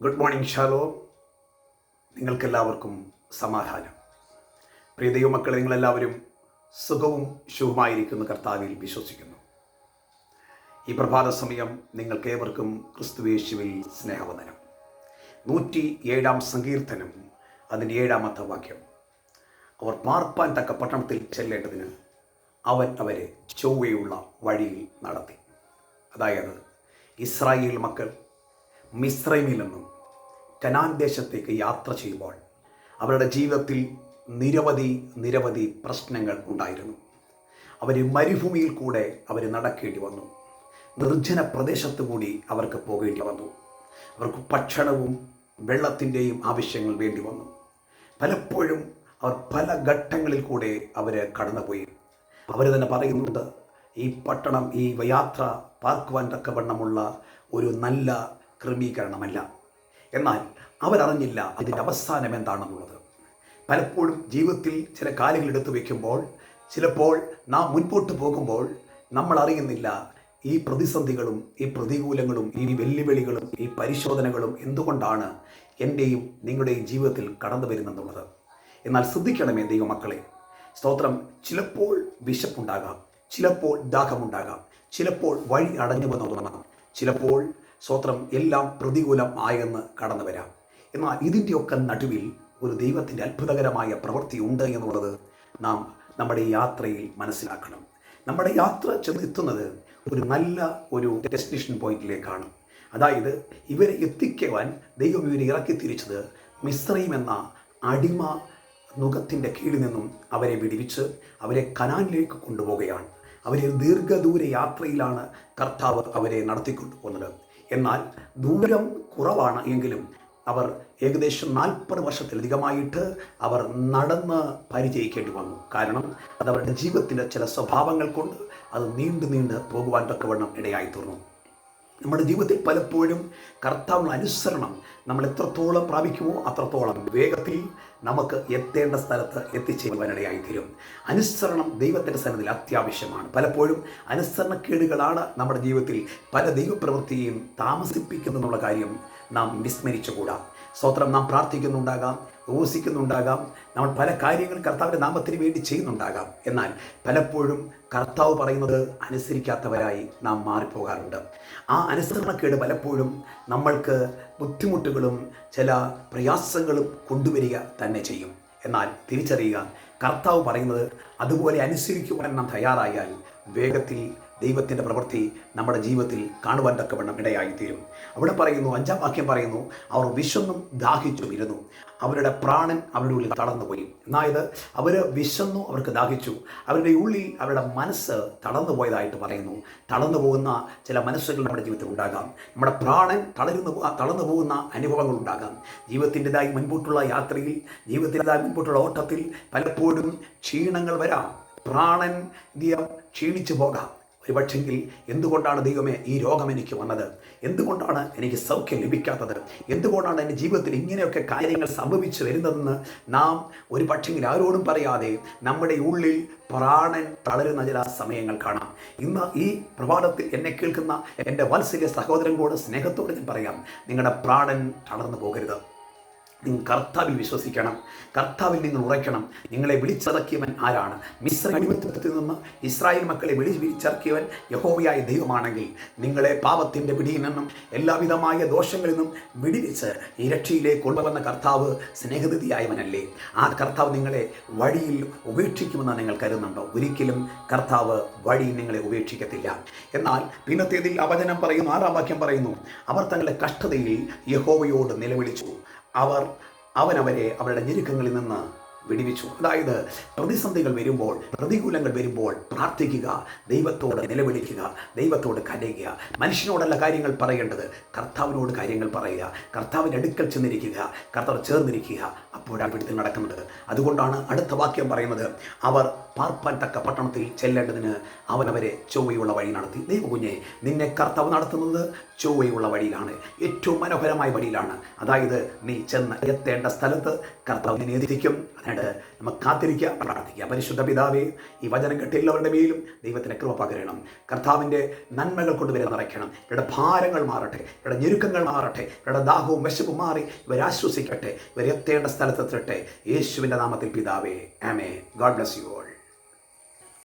Good morning shallow. നിങ്ങൾക്കെല്ലാവർക്കും സമാധാനം. പ്രിയ ദൈവമക്കളെ, നിങ്ങളെല്ലാവരും സുഖവും ശുഭമായിരിക്കുന്ന കർത്താവിൽ വിശ്വസിക്കുന്നു. ഈ പ്രഭാത സമയം നിങ്ങൾക്കേവർക്കും ക്രിസ്തുയേശുവിൽ സ്നേഹവന്ദനം. 107 സങ്കീർത്തനം അതിൻ്റെ 7-ാമത്തെ വാക്യം. അവർ പാർപ്പാൻ തക്ക പട്ടണത്തിൽ ചെല്ലേണ്ടതിന് അവൻ അവരെ ചൊവ്വയുള്ള വഴിയിൽ നടത്തി. അതായത് ഇസ്രായേൽ മക്കൾ മിസ്രൈമിൽ നിന്നും കനാൻ ദേശത്തേക്ക് യാത്ര ചെയ്യുമ്പോൾ അവരുടെ ജീവിതത്തിൽ നിരവധി പ്രശ്നങ്ങൾ ഉണ്ടായിരുന്നു. അവർ മരുഭൂമിയിൽ കൂടെ അവർ നടക്കേണ്ടി വന്നു. നിർജ്ജന പ്രദേശത്തു കൂടി അവർക്ക് പോകേണ്ടി വന്നു. അവർക്ക് ഭക്ഷണവും വെള്ളത്തിൻ്റെയും ആവശ്യങ്ങൾ വേണ്ടി വന്നു. പലപ്പോഴും അവർ പല ഘട്ടങ്ങളിൽ കൂടെ അവർ കടന്നുപോയി. അവർ തന്നെ പറയുന്നുണ്ട്, ഈ പട്ടണം, ഈ യാത്ര പാർക്കുവാൻ തക്കവണ്ണമുള്ള ഒരു നല്ല ക്രമീകരണമല്ല. എന്നാൽ അവരറിഞ്ഞില്ല അതിൻ്റെ അവസാനം എന്താണെന്നുള്ളത്. പലപ്പോഴും ജീവിതത്തിൽ ചില കാര്യങ്ങൾ എടുത്തു വയ്ക്കുമ്പോൾ, ചിലപ്പോൾ നാം മുൻപോട്ട് പോകുമ്പോൾ നമ്മൾ അറിയുന്നില്ല ഈ പ്രതിസന്ധികളും ഈ പ്രതികൂലങ്ങളും ഈ വെല്ലുവിളികളും ഈ പരിശോധനകളും എന്തുകൊണ്ടാണ് എൻ്റെയും നിങ്ങളുടെയും ജീവിതത്തിൽ കടന്നു വരുന്നെന്നുള്ളത്. എന്നാൽ ശ്രദ്ധിക്കണമേ ദൈവമക്കളെ, സ്തോത്രം. ചിലപ്പോൾ വിശപ്പുണ്ടാകാം, ചിലപ്പോൾ ദാഹമുണ്ടാകാം, ചിലപ്പോൾ വഴി അടഞ്ഞു വന്നു തുടങ്ങാം, ചിലപ്പോൾ സ്തോത്രം എല്ലാം പ്രതികൂലം ആയെന്ന് കടന്നു വരാം. എന്നാൽ ഇതിൻ്റെയൊക്കെ നടുവിൽ ഒരു ദൈവത്തിൻ്റെ അത്ഭുതകരമായ പ്രവൃത്തി ഉണ്ട് എന്നുള്ളത് നാം നമ്മുടെ യാത്രയിൽ മനസ്സിലാക്കണം. നമ്മുടെ യാത്ര ചെന്നെത്തുന്നത് ഒരു നല്ല ഒരു ഡെസ്റ്റിനേഷൻ പോയിന്റിലേക്കാണ്. അതായത് ഇവരെ എത്തിക്കുവാൻ ദൈവം ഇവരെ ഇറക്കി തിരിച്ചത് മിസ്രൈം എന്ന അടിമ നുഖത്തിൻ്റെ കീഴിൽ നിന്നും അവരെ വിടിവിച്ച് അവരെ കനാനിലേക്ക് കൊണ്ടുപോവുകയാണ്. അവരെ ദീർഘദൂര യാത്രയിലാണ് കർത്താവ് അവരെ നടത്തിക്കൊണ്ടുപോകുന്നത്. എന്നാൽ ദൂരം കുറവാണ് എങ്കിലും അവർ ഏകദേശം 40 വർഷത്തിലധികമായിട്ട് അവർ നടന്ന് പരിചയിക്കേണ്ടി വന്നു. കാരണം അതവരുടെ ജീവിതത്തിൻ്റെ ചില സ്വഭാവങ്ങൾ കൊണ്ട് അത് നീണ്ടു പോകുവാൻ തക്കവണ്ണം ഇടയായി തീർന്നു. നമ്മുടെ ജീവിതത്തിൽ പലപ്പോഴും കർത്താവിനുള്ള അനുസരണം നമ്മൾ എത്രത്തോളം പ്രാപിക്കുമോ അത്രത്തോളം വേഗത്തിൽ നമുക്ക് എത്തേണ്ട സ്ഥലത്ത് എത്തിച്ചേരുവാനിടയായി തീരും. അനുസരണം ദൈവത്തിൻ്റെ സന്നിധിയിൽ അത്യാവശ്യമാണ്. പലപ്പോഴും അനുസരണക്കേടുകളാണ് നമ്മുടെ ജീവിതത്തിൽ പല ദൈവപ്രവൃത്തിയും താമസിപ്പിക്കുന്നുള്ള കാര്യം നാം വിസ്മരിച്ചുകൂടാ. സ്തോത്രം. നാം പ്രാർത്ഥിക്കുന്നുണ്ടാകാം, ഉപവസിക്കുന്നുണ്ടാകാം, നമ്മൾ പല കാര്യങ്ങൾ കർത്താവിൻ്റെ നാമത്തിന് വേണ്ടി ചെയ്യുന്നുണ്ടാകാം. എന്നാൽ പലപ്പോഴും കർത്താവ് പറയുന്നത് അനുസരിക്കാത്തവരായി നാം മാറിപ്പോകാറുണ്ട്. ആ അനുസരണക്കേട് പലപ്പോഴും നമ്മൾക്ക് ബുദ്ധിമുട്ടുകളും ചില പ്രയാസങ്ങളും കൊണ്ടുവരിക തന്നെ ചെയ്യും. എന്നാൽ തിരിച്ചറിയുക, കർത്താവ് പറയുന്നത് അതുപോലെ അനുസരിക്കുവാൻ നാം തയ്യാറായാൽ വേഗത്തിൽ ദൈവത്തിൻ്റെ പ്രവൃത്തി നമ്മുടെ ജീവിതത്തിൽ കാണുവാൻ തക്കവണ്ണം ഇടയായിത്തീരും. അവിടെ പറയുന്നു, 5-ാം വാക്യം പറയുന്നു, അവർ വിശന്നും ദാഹിച്ചും ഇരുന്നു, അവരുടെ പ്രാണൻ അവരുടെ ഉള്ളിൽ തളർന്നുപോയി. അതായത് അവർ വിശന്നു, അവർക്ക് ദാഹിച്ചു, അവരുടെ ഉള്ളിൽ അവരുടെ മനസ്സ് തളർന്നു പോയതായിട്ട് പറയുന്നു. തളർന്നു പോകുന്ന ചില മനസ്സുകൾ നമ്മുടെ ജീവിതത്തിൽ ഉണ്ടാകാം. നമ്മുടെ പ്രാണൻ തളർന്നു പോകുന്ന അനുഭവങ്ങൾ ഉണ്ടാകാം. ജീവിതത്തിൻ്റെതായി മുൻപോട്ടുള്ള യാത്രയിൽ, ജീവിതത്തിൻ്റെതായി മുൻപോട്ടുള്ള ഓട്ടത്തിൽ പലപ്പോഴും ക്ഷീണങ്ങൾ വരാം. പ്രാണൻ ക്ഷീണിച്ചു പോകാം. ഒരു പക്ഷെങ്കിൽ എന്തുകൊണ്ടാണ് ദൈവമേ ഈ രോഗം എനിക്ക് വന്നത്, എന്തുകൊണ്ടാണ് എനിക്ക് സൗഖ്യം ലഭിക്കാത്തത്, എന്തുകൊണ്ടാണ് എൻ്റെ ജീവിതത്തിൽ ഇങ്ങനെയൊക്കെ കാര്യങ്ങൾ സംഭവിച്ചു വരുന്നതെന്ന് നാം ഒരു പക്ഷെങ്കിൽ ആരോടും പറയാതെ നമ്മുടെ ഉള്ളിൽ പ്രാണൻ തളരുന്ന ചില സമയങ്ങൾ കാണാം. ഇന്ന് ഈ പ്രഭാതത്തിൽ എന്നെ കേൾക്കുന്ന എൻ്റെ വാത്സല്യ സഹോദരങ്ങളോട് സ്നേഹത്തോടെ ഞാൻ പറയാം, നിങ്ങളുടെ പ്രാണൻ തളർന്നു പോകരുത്. നിങ്ങൾ കർത്താവിൽ വിശ്വസിക്കണം, കർത്താവിൽ നിങ്ങൾ ഉറയ്ക്കണം. നിങ്ങളെ വിളിച്ചിറക്കിയവൻ ആരാണ്? മിസ്രൈമിൽ നിന്ന് ഇസ്രായേൽ മക്കളെ വിളിച്ചിറക്കിയവൻ യഹോവയായ ദൈവമാണെങ്കിൽ നിങ്ങളെ പാപത്തിൻ്റെ പിടിയിൽ നിന്നും എല്ലാവിധമായ ദോഷങ്ങളിൽ നിന്നും വിടിവിച്ച് ഈ രക്ഷയിലേക്ക് കൊണ്ടുവന്ന കർത്താവ് സ്നേഹനിധിയായവനല്ലേ? ആ കർത്താവ് നിങ്ങളെ വഴിയിൽ ഉപേക്ഷിക്കുമെന്ന് നിങ്ങൾ കരുതുന്നുണ്ടോ? ഒരിക്കലും കർത്താവ് വഴിയിൽ നിങ്ങളെ ഉപേക്ഷിക്കത്തില്ല. എന്നാൽ പിന്നത്തേതിൽ വചനം പറയുന്നു, 6-ാം വാക്യം പറയുന്നു, അവർ തങ്ങളുടെ കഷ്ടതയിൽ യഹോവയോട് നിലവിളിച്ചു, അവൻ അവരെ അവരുടെ ഞെരുക്കങ്ങളിൽ നിന്ന് വിടിവിച്ചു. അതായത് പ്രതിസന്ധികൾ വരുമ്പോൾ, പ്രതികൂലങ്ങൾ വരുമ്പോൾ പ്രാർത്ഥിക്കുക, ദൈവത്തോട് നിലവിളിക്കുക, ദൈവത്തോട് കരയുക. മനുഷ്യനോടല്ല കാര്യങ്ങൾ പറയേണ്ടത്, കർത്താവിനോട് കാര്യങ്ങൾ പറയുക, കർത്താവിൻ്റെ അടുക്കൽ ചെന്നിരിക്കുക, കർത്താവ് ചേർന്നിരിക്കുക. അപ്പോഴാണ് പിടുത്തം നടക്കുന്നത്. അതുകൊണ്ടാണ് അടുത്ത വാക്യം പറയുന്നത്, അവർ പാർപ്പാൻ തക്ക പട്ടണത്തിൽ ചെല്ലേണ്ടതിന് അവനവരെ ചൊവ്വയുള്ള വഴി നടത്തി. ദൈവകുഞ്ഞെ, നിന്നെ കർത്താവ് നടത്തുന്നത് ചൊവ്വയുള്ള വഴിയിലാണ്, ഏറ്റവും മനോഹരമായ വഴിയിലാണ്. അതായത് നീ ചെന്ന് എത്തേണ്ട സ്ഥലത്ത് കർത്താവ് നിന്നെ എത്തിക്കും. അതുകൊണ്ട് നമുക്ക് കാത്തിരിക്കുക, പ്രാർത്ഥിക്കുക. പരിശുദ്ധ പിതാവേ, ഈ വചനം കേട്ടില്ലവരുടെ മേലും ദൈവത്തിൻ്റെ കൃപ പകരണം. കർത്താവിൻ്റെ നന്മകൾ കൊണ്ട് ഇവരെ നിറയ്ക്കണം. ഇവരുടെ ഭാരങ്ങൾ മാറട്ടെ, ഇവരുടെ ഞെരുക്കങ്ങൾ മാറട്ടെ, ഇവരുടെ ദാഹവും വിശപ്പും മാറി ഇവരാശ്വസിക്കട്ടെ, ഇവരെത്തേണ്ട സ്ഥലത്തെത്തട്ടെ. യേശുവിൻ്റെ നാമത്തിൽ പിതാവേ, ആമേൻ. God bless you.